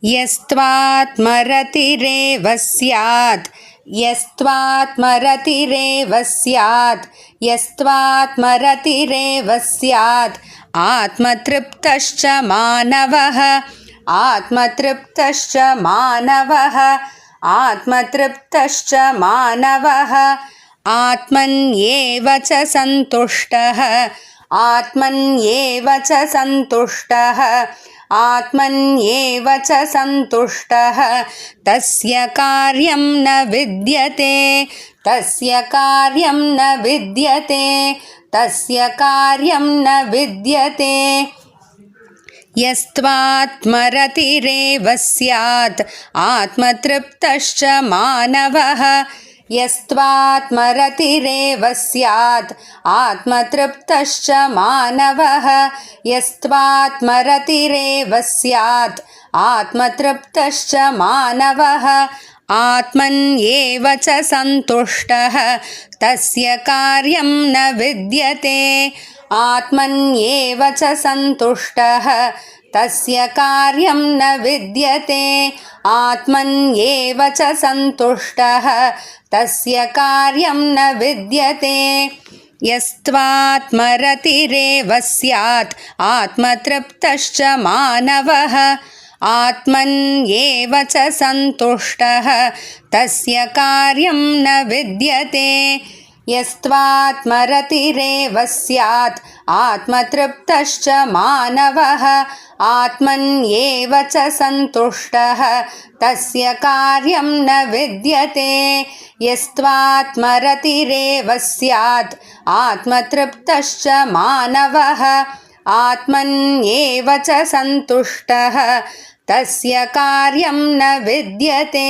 यस्त्वात्मरतिरेव स्यात् यस्त्वात्मरतिरेव स्यात् यस्त्वात्मरतिरेव स्यात् आत्मतृप्तश्च मानवः आत्मतृप्तश्च मानवः आत्मतृप्तश्च मानवः आत्मन्येव च सन्तुष्टः आत्मन्येव च सन्तुष्टः आत्मन्येव च सन्तुष्टः तस्य कार्यं न विद्यते तस्य कार्यं न विद्यते तस्य कार्यं न विद्यते यस्त्वात्मरतिरेव स्यात् आत्मतृप्तश्च मानवः यस्त्वात्मरतिरेव स्यात् आत्मतृप्तश्च मानवः यस्त्वात्मरतिरेव स्यात् आत्मतृप्तश्च मानवः आत्मन्येव च सन्तुष्टः तस्य कार्यं न विद्यते आत्मन्येव च सन्तुष्टः तस्य कार्यं न विद्यते आत्मन्येव च सन्तुष्टः तस्य कार्यं न विद्यते यस्त्वात्मरतिरेव स्यात् आत्मतृप्तश्च मानवः आत्मन्येव च सन्तुष्टः तस्य कार्यं न विद्यते यस्त्वात्मरतिरेव स्यात् आत्मतृप्तश्च मानवः आत्मन्येव च सन्तुष्टः तस्य कार्यं न विद्यते यस्त्वात्मरतिरेव स्यात् आत्मतृप्तश्च मानवः आत्मन्येव च सन्तुष्टः तस्य कार्यं न विद्यते।